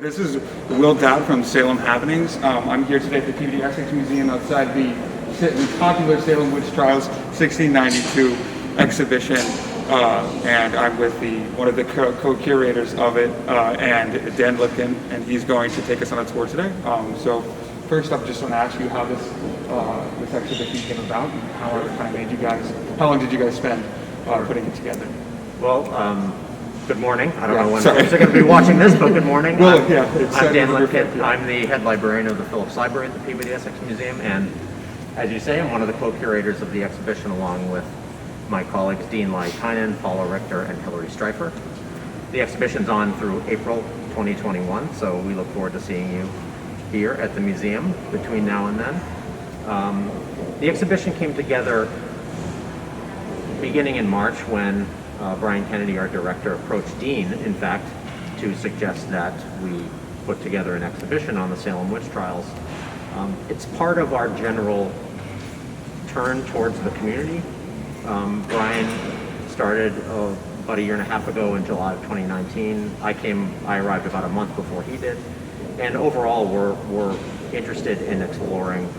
This is Will Dowd from Salem Happenings. I'm here today at the PBS Museum outside the popular Salem Witch Trials 1692 exhibition, and I'm with one of the co-curators of it, and Dan Lipcan, and he's going to take us on a tour today. So first up, just want to ask you how this exhibition came about, and how it kind of made you guys. How long did you guys spend putting it together? Well, good morning. I don't know when folks are going to be watching this, but good morning. Well, I'm Dan Lipcan. I'm the head librarian of the Phillips Libary at the PBS Museum, and as you say, I'm one of the co-curators of the exhibition along with my colleagues Dan Lipcan, Paula Richter, and Hillary Streifer. The exhibition's on through April 2021, so we look forward to seeing you here at the museum between now and then. The exhibition came together beginning in March when Brian Kennedy, our director, approached Dean, in fact, to suggest that we put together an exhibition on the Salem Witch Trials. It's part of our general turn towards the community. Brian started about a year and a half ago in July of 2019. I arrived about a month before he did. And overall, we're interested in exploring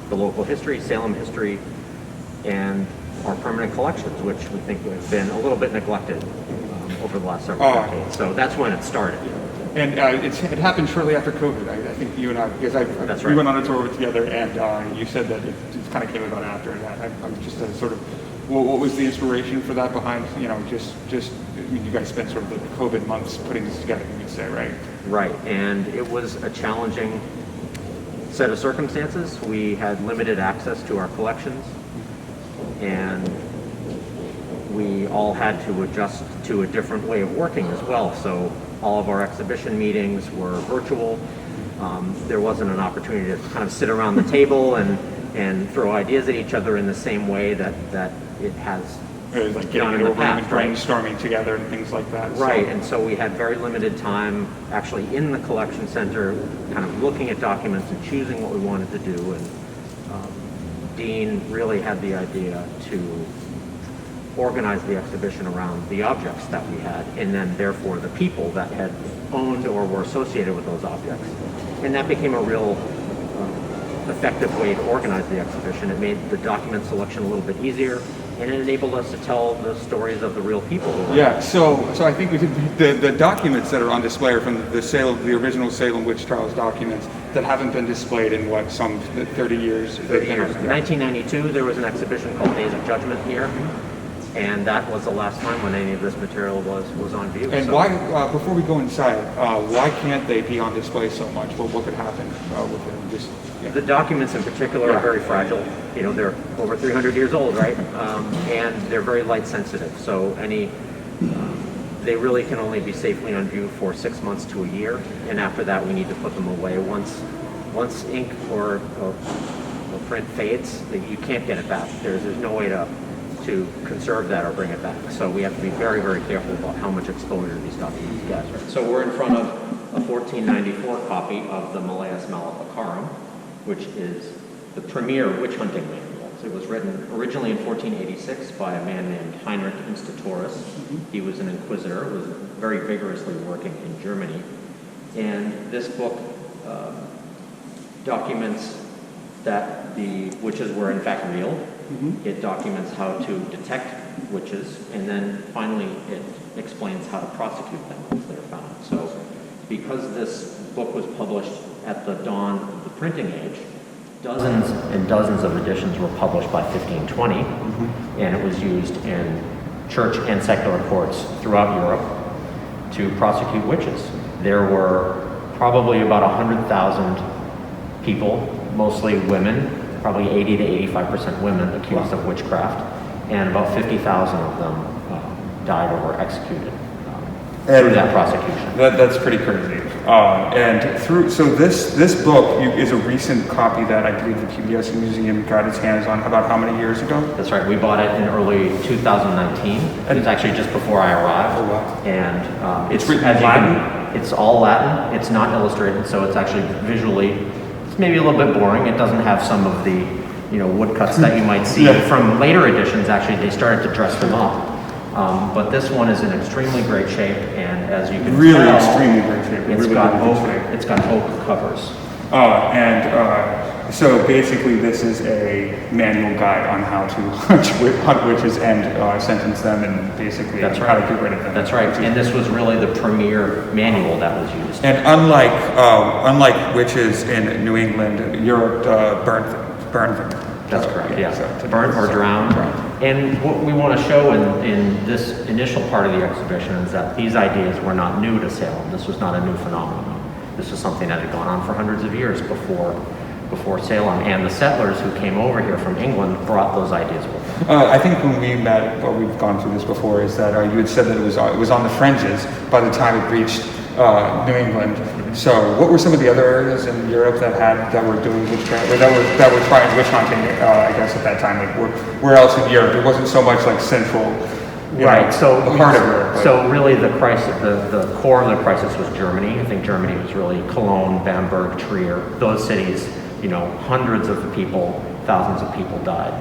the local history, Salem history, and our permanent collections, which we think have been a little bit neglected over the last several decades. So that's when it started. And it happened shortly after COVID. I think you and I, because That's right. We went on a tour together, and you said that it kind of came about after that. I'm just sort of, what was the inspiration for that behind, you guys spent sort of the COVID months putting this together, you could say, right? Right, and it was a challenging set of circumstances. We had limited access to our collections, and we all had to adjust to a different way of working as well. So all of our exhibition meetings were virtual. There wasn't an opportunity to kind of sit around the table and throw ideas at each other in the same way that it has Like done in getting the over past, and brainstorming together and things like that. Right, and so we had very limited time actually in the collection center, kind of looking at documents and choosing what we wanted to do. And Dean really had the idea to organize the exhibition around the objects that we had, and then therefore the people that had owned or were associated with those objects. And that became a real effective way to organize the exhibition. It made the document selection a little bit easier, and it enabled us to tell the stories of the real people. Yeah, so I think the documents that are on display are from the original Salem Witch Trials documents that haven't been displayed in some 30 years. 30 years. In 1992, there was an exhibition called Days of Judgment here, and that was the last time when any of this material was on view. And why, before we go inside, why can't they be on display so much? What could happen with them? The documents in particular are very fragile. They're over 300 years old, right? And they're very light sensitive. So they really can only be safely on view for 6 months to a year. And after that, we need to put them away. Once ink or print fades, you can't get it back. There's no way to conserve that or bring it back. So we have to be very, very careful about how much exposure these documents get. So we're in front of a 1494 copy of the Malleus Maleficarum, which is the premier witch hunting manual. It was written originally in 1486 by a man named Heinrich Institorus. He was an inquisitor, was very vigorously working in Germany. And this book documents that the witches were in fact real. It documents how to detect witches, and then finally it explains how to prosecute them once they're found. So because this book was published at the dawn of the printing age, dozens and dozens of editions were published by 1520, and it was used in church and secular courts throughout Europe to prosecute witches. There were probably about 100,000 people, mostly women, probably 80 to 85% women accused of witchcraft, and about 50,000 of them died or were executed through that prosecution. That's pretty crazy. So this book is a recent copy that I believe the PBS Museum got its hands on about how many years ago? That's right. We bought it in early 2019. It was actually just before I arrived. Oh, wow. And it's written in Latin? It's all Latin. It's not illustrated, so it's actually visually, it's maybe a little bit boring. It doesn't have some of the woodcuts that you might see from later editions. Actually, they started to dress them up. But this one is in extremely great shape, and as you can Really tell, extremely great shape. it's Really got good oak. shape. It's got oak covers. So basically, this is a manual guide on how to hunt witches and sentence them, and basically That's how right. to get rid of them. That's right. And this was really the premier manual that was used. And unlike witches in New England, Europe burn them. That's correct. Yeah. So, Burnt or drowned. And what we want to show in this initial part of the exhibition is that these ideas were not new to Salem. This was not a new phenomenon. This was something that had gone on for hundreds of years before Salem. And the settlers who came over here from England brought those ideas with them. I think when we met, we've gone through this before, is that you had said that it was on the fringes by the time it reached New England. So, what were some of the other areas in Europe that were doing witchcraft, or that were trying witch hunting? I guess at that time, like where else in Europe? It wasn't so much like central. Right. So the heart of Europe. So really, the crisis, the core of the crisis was Germany. I think Germany was really Cologne, Bamberg, Trier. Those cities, hundreds of people, thousands of people died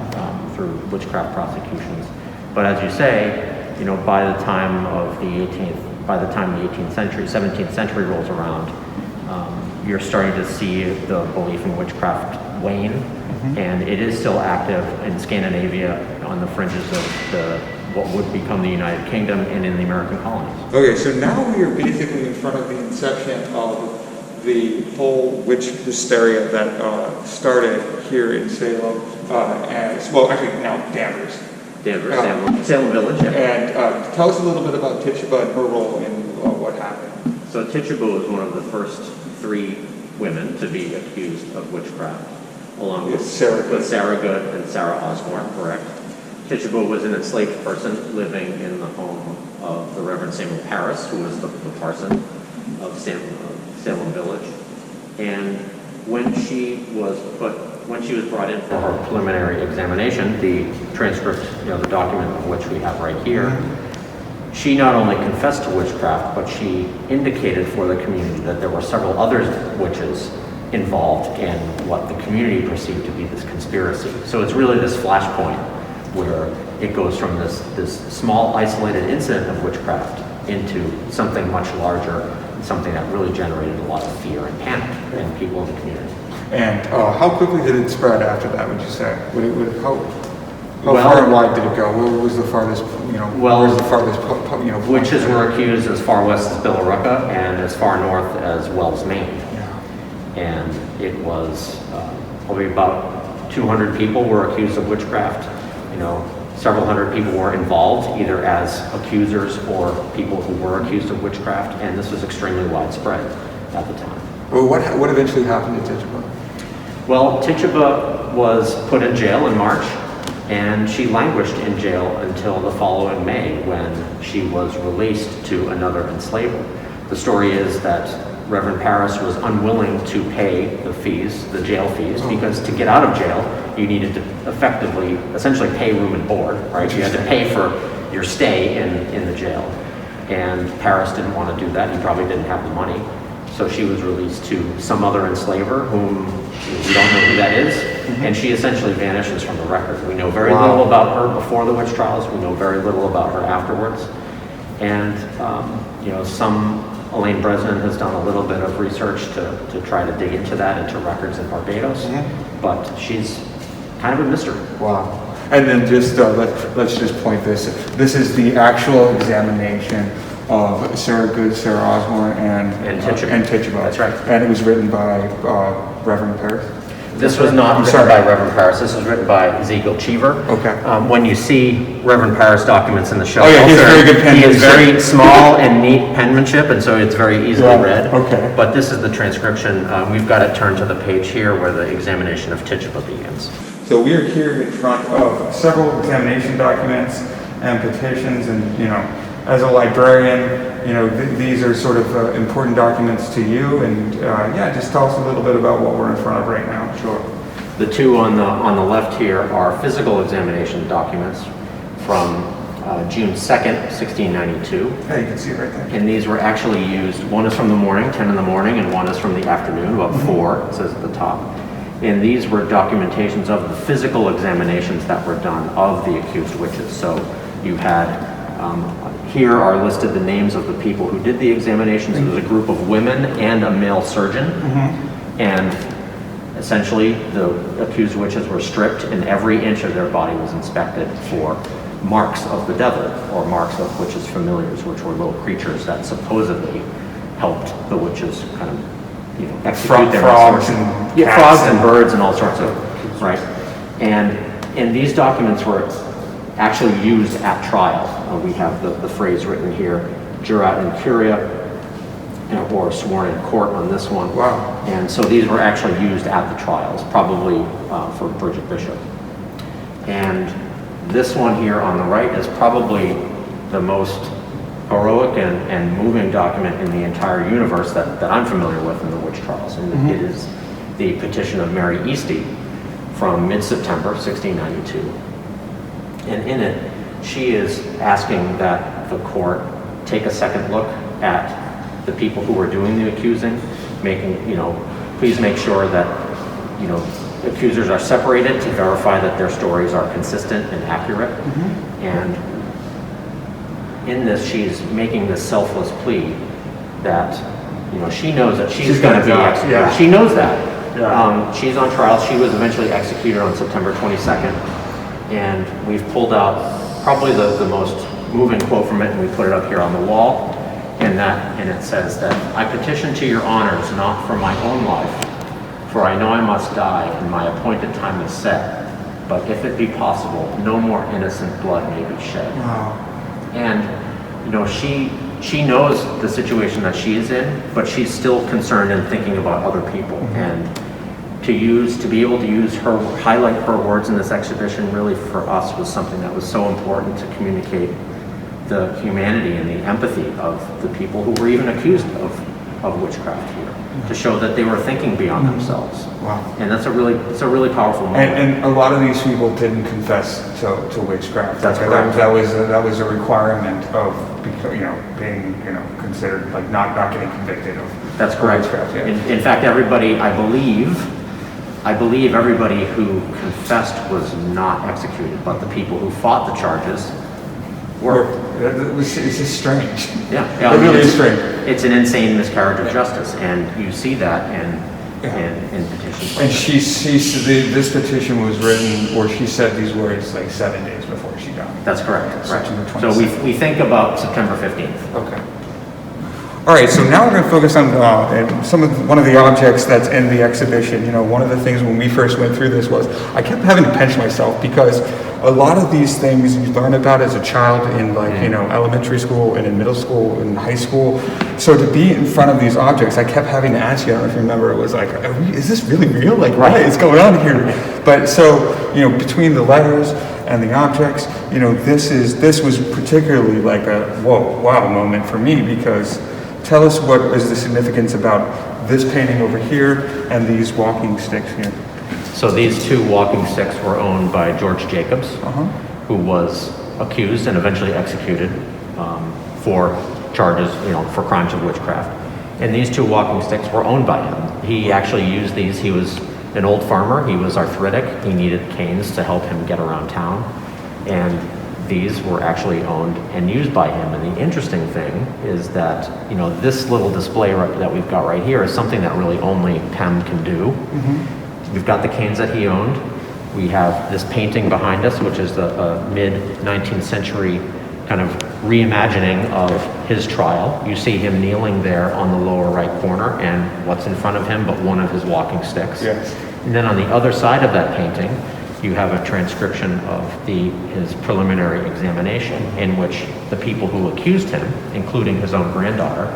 through witchcraft prosecutions. But as you say, by the time the 18th century, 17th century rolls around, you're starting to see the belief in witchcraft wane, and it is still active in Scandinavia on the fringes of what would become the United Kingdom and in the American colonies. Okay, so now we are basically in front of the inception of the whole witch hysteria that started here in Salem, actually now Danvers. Salem Village. Yeah. And tell us a little bit about Tituba and her role in what happened. So Tituba was one of the first 3 women to be accused of witchcraft, along with Sarah Good and Sarah Osborne, correct? Tituba was an enslaved person living in the home of the Reverend Samuel Parris, who was the parson of Salem Village. And when she was brought in for her preliminary examination, the transcript, the document of which we have right here, she not only confessed to witchcraft, but she indicated for the community that there were several other witches involved in what the community perceived to be this conspiracy. So it's really this flashpoint where it goes from this small isolated incident of witchcraft into something much larger, something that really generated a lot of fear and panic in people in the community. And how quickly did it spread after that, would you say? How far and wide did it go? Where was the farthest, Witches were accused as far west as Billerica and as far north as Wells, Maine. Yeah. And it was probably about 200 people were accused of witchcraft. Several hundred people were involved, either as accusers or people who were accused of witchcraft, and this was extremely widespread at the time. Well, what eventually happened to Tituba? Well, Tituba was put in jail in March, and she languished in jail until the following May, when she was released to another enslaver. The story is that Reverend Parris was unwilling to pay the jail fees, because to get out of jail, you needed to essentially pay room and board, right? You had to pay for your stay in the jail. And Parris didn't want to do that. He probably didn't have the money. So she was released to some other enslaver whom we don't know who that is. And she essentially vanishes from the record. We know very little about her before the witch trials. We know very little about her afterwards. And, Elaine Bresnan has done a little bit of research to try to dig into that, into records in Barbados, but she's kind of a mystery. Wow. And then just let's just point this. This is the actual examination of Sarah Good, Sarah Osborne, and Tituba. That's right. And it was written by Reverend Parris. This was not written by Reverend Parris. This was written by Ezekiel Cheever. Okay. When you see Reverend Parris documents in the show, he has very good penmanship. He has very small and neat penmanship, and so it's very easily read. Okay. But this is the transcription. We've got it turned to the page here where the examination of Tituba begins. So we are here in front of several examination documents and petitions, and as a librarian, these are sort of important documents to you, and just tell us a little bit about what we're in front of right now. Sure. The two on the left here are physical examination documents from June 2nd, 1692. Yeah, you can see it right there. And these were actually used. One is from the morning, 10 in the morning, and one is from the afternoon, about 4, it says at the top. And these were documentations of the physical examinations that were done of the accused witches. So you had Here are listed the names of the people who did the examinations. It was a group of women and a male surgeon. And essentially, the accused witches were stripped and every inch of their body was inspected for marks of the devil, or marks of witches' familiars, which were little creatures that supposedly helped the witches kind of, execute their frogs and frogs and birds and all sorts of, right? And these documents were actually used at trial. We have the phrase written here, jurat in curia, or sworn in court on this one. Wow. And so these were actually used at the trials, probably for Bridget Bishop. And this one here on the right is probably the most heroic and moving document in the entire universe that I'm familiar with in the witch trials. And it is the petition of Mary Easty from mid-September 1692. And in it, she is asking that the court take a second look at the people who were doing the accusing, please make sure that, accusers are separated to verify that their stories are consistent and accurate. And in this, she's making this selfless plea that, she knows that she's going to be executed. Yeah. She knows that. She's on trial. She was eventually executed on September 22nd. And we've pulled out probably the most moving quote from it, and we put it up here on the wall. And it says that, "I petition to your honors, not for my own life, for I know I must die, and my appointed time is set. But if it be possible, no more innocent blood may be shed." Wow. And she knows the situation that she is in, but she's still concerned and thinking about other people. And to be able to highlight her words in this exhibition, really for us was something that was so important to communicate the humanity and the empathy of the people who were even accused of witchcraft here, to show that they were thinking beyond themselves. Wow. And it's a really powerful moment. And a lot of these people didn't confess to witchcraft. That's correct. That was a requirement of being considered like not getting convicted of. That's correct. Witchcraft. Yeah. In fact, everybody, I believe everybody who confessed was not executed, but the people who fought the charges were. It's just strange. Yeah, It really is strange. It's an insane miscarriage of justice, and you see that in petitions. And this petition was written, or she said these words like 7 days before she died. That's correct. Right. September So 22nd. we think about September 15th. Okay. All right, so now we're going to focus on one of the objects that's in the exhibition. One of the things when we first went through this was I kept having to pinch myself because a lot of these things you learn about as a child in elementary school and in middle school and high school. So to be in front of these objects, I kept having to ask you, I don't know if you remember, it was like, is this really real? Like, what is going on here? But so, between the letters and the objects, this was particularly like a wow moment for me, because tell us what is the significance about this painting over here and these walking sticks here. So these two walking sticks were owned by George Jacobs, who was accused and eventually executed for charges, for crimes of witchcraft. And these two walking sticks were owned by him. He actually used these. He was an old farmer. He was arthritic. He needed canes to help him get around town. And these were actually owned and used by him. And the interesting thing is that, this little display that we've got right here is something that really only PEM can do. We've got the canes that he owned. We have this painting behind us, which is the mid-19th century kind of reimagining of his trial. You see him kneeling there on the lower right corner, and what's in front of him but one of his walking sticks. Yes. And then on the other side of that painting, you have a transcription of his preliminary examination, in which the people who accused him, including his own granddaughter,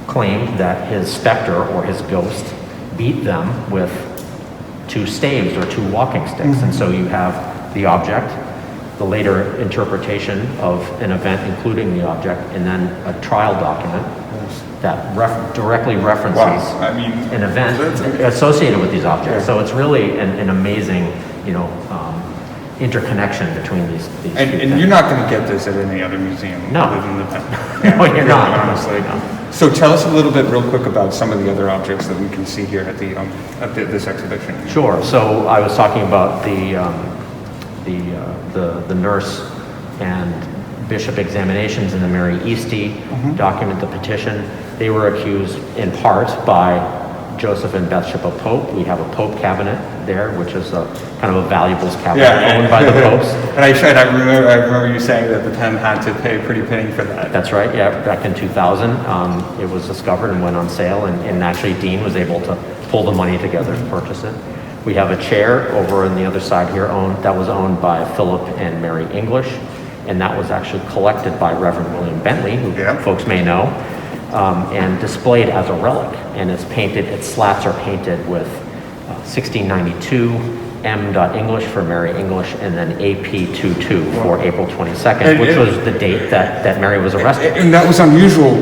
claimed that his specter or his ghost beat them with two staves or two walking sticks. And so you have the object, the later interpretation of an event including the object, and then a trial document that directly references an event associated with these objects. So it's really an amazing, interconnection between these and you're not going to get this at any other museum. No. Other than the PEM. No, you're not. Honestly. No. So tell us a little bit real quick about some of the other objects that we can see here at this exhibition. Sure. So I was talking about the nurse and bishop examinations in the Mary Eastie document, the petition. They were accused in part by Joseph and Bishop of Pope. We have a Pope cabinet there, which is a kind of a valuables cabinet owned by the popes. And I remember you saying that the PEM had to pay a pretty penny for that. That's right. Yeah, back in 2000, it was discovered and went on sale, and actually Dean was able to pull the money together to purchase it. We have a chair over on the other side here that was owned by Philip and Mary English, and that was actually collected by Reverend William Bentley, who folks may know, and displayed as a relic. And it's painted, its slats are painted with 1692, M. English for Mary English, and then AP22 for April 22nd, which was the date that Mary was arrested. And that was unusual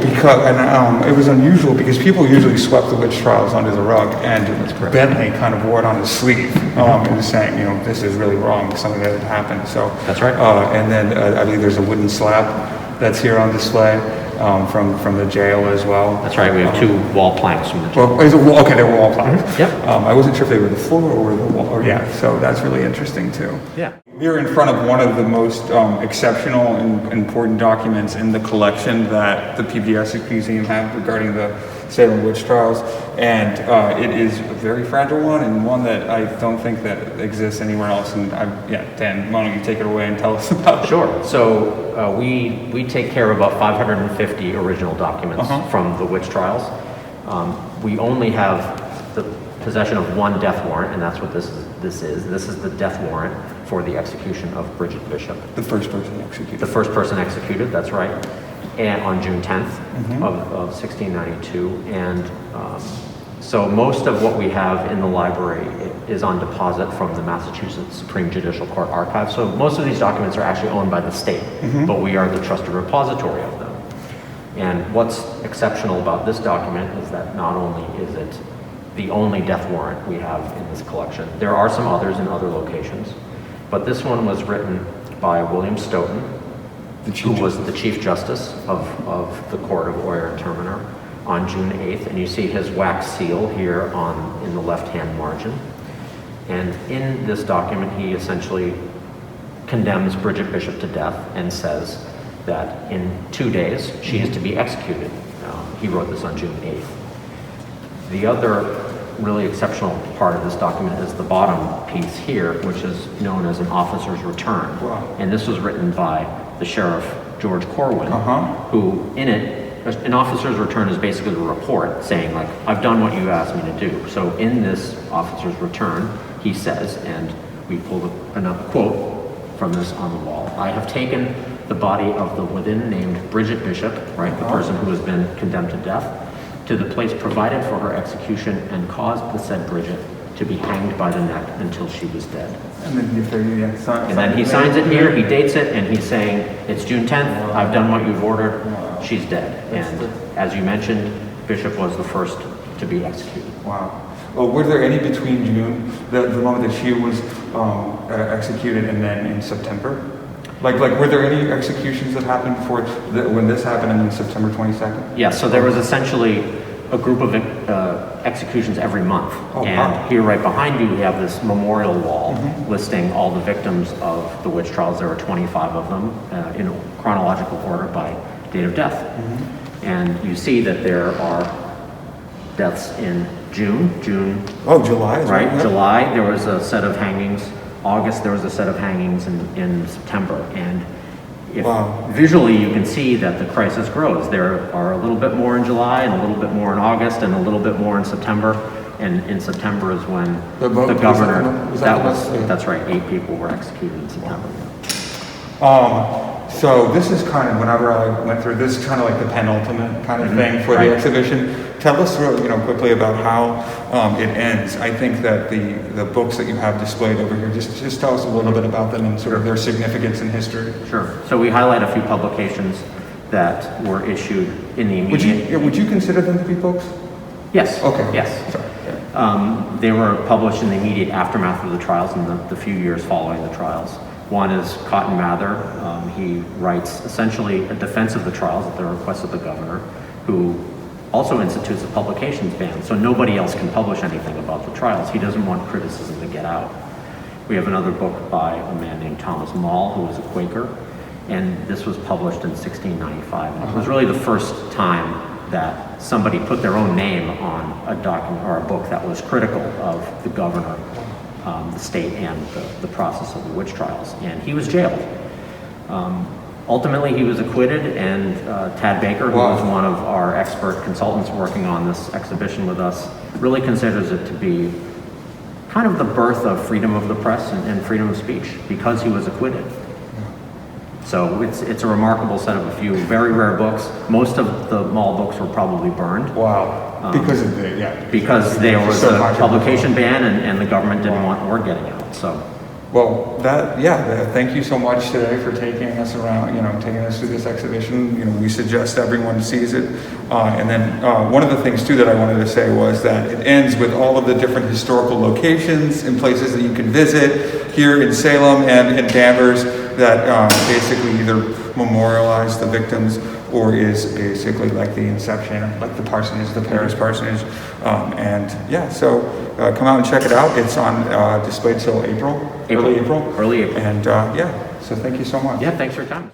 because people usually swept the witch trials under the rug, and Bentley kind of wore it on his sleeve and was saying, this is really wrong, something that had happened. So that's right. And then I believe there's a wooden slab that's here on display. From the jail as well. That's right. We have two wall planks from the jail. Okay, they were wall planks. Yep. I wasn't sure if they were the floor or the wall. So that's really interesting too. Yeah. We're in front of one of the most exceptional and important documents in the collection that the PBS Museum have regarding the Salem Witch Trials, and it is a very fragile one, and one that I don't think that exists anywhere else. And Dan, why don't you take it away and tell us about it? Sure. So we take care of about 550 original documents from the witch trials. We only have the possession of one death warrant, and that's what this is. This is the death warrant for the execution of Bridget Bishop. The first person executed, that's right. And on June 10th of 1692. And so most of what we have in the library is on deposit from the Massachusetts Supreme Judicial Court Archive. So most of these documents are actually owned by the state, but we are the trusted repository of them. And what's exceptional about this document is that not only is it the only death warrant we have in this collection, there are some others in other locations, but this one was written by William Stoughton, who was the Chief Justice of the Court of Oyer and Terminer on June 8th. And you see his wax seal here in the left-hand margin. And in this document, he essentially condemns Bridget Bishop to death and says that in 2 days, she is to be executed. He wrote this on June 8th. The other really exceptional part of this document is the bottom piece here, which is known as an officer's return. Wow. And this was written by the Sheriff George Corwin, who in it, an officer's return is basically a report saying, like, I've done what you asked me to do. So in this officer's return, he says, and we pulled another quote from this on the wall, I have taken the body of the within named Bridget Bishop, right, the person who has been condemned to death, to the place provided for her execution and caused the said Bridget to be hanged by the neck until she was dead. And then he signs it here, he dates it, and he's saying, it's June 10th, I've done what you've ordered, she's dead. And as you mentioned, Bishop was the first to be executed. Wow. Well, were there any between June, the moment that she was executed, and then in September? Like, were there any executions that happened before when this happened and then September 22nd? Yeah, so there was essentially a group of executions every month. Here right behind you, we have this memorial wall listing all the victims of the witch trials. There were 25 of them in chronological order by date of death. And you see that there are deaths in June. July. Right, July, there was a set of hangings. August, there was a set of hangings in September. And visually, you can see that the crisis grows. There are a little bit more in July, and a little bit more in August, and a little bit more in September. And in September is when the governor, that's right, 8 people were executed in September. So this is kind of, whenever I went through this, kind of like the penultimate kind of thing for the exhibition. Tell us quickly about how it ends. I think that the books that you have displayed over here, just tell us a little bit about them and sort of their significance in history. Sure. So we highlight a few publications that were issued in the immediate... Would you consider them to be books? Yes. Okay. Yes. Sorry. They were published in the immediate aftermath of the trials and the few years following the trials. One is Cotton Mather. He writes essentially a defense of the trials at the request of the governor, who also institutes a publications ban, so nobody else can publish anything about the trials. He doesn't want criticism to get out. We have another book by a man named Thomas Mall, who was a Quaker, and this was published in 1695. And it was really the first time that somebody put their own name on a document or a book that was critical of the governor, the state, and the process of the witch trials. And he was jailed. Ultimately, he was acquitted, and Tad Baker, who was one of our expert consultants working on this exhibition with us, really considers it to be kind of the birth of freedom of the press and freedom of speech, because he was acquitted. So it's a remarkable set of a few very rare books. Most of the Mall books were probably burned. Wow. Because of because there was a publication ban, and the government didn't want word getting out. So. Well, thank you so much today for taking us around, taking us through this exhibition. We suggest everyone sees it. And then one of the things too that I wanted to say was that it ends with all of the different historical locations and places that you can visit here in Salem and in Danvers that basically either memorialize the victims or is basically like the inception, like the parsonage, the Paris parsonage. So come out and check it out. It's on display till early April. Early April. And so thank you so much. Yeah, thanks for your time.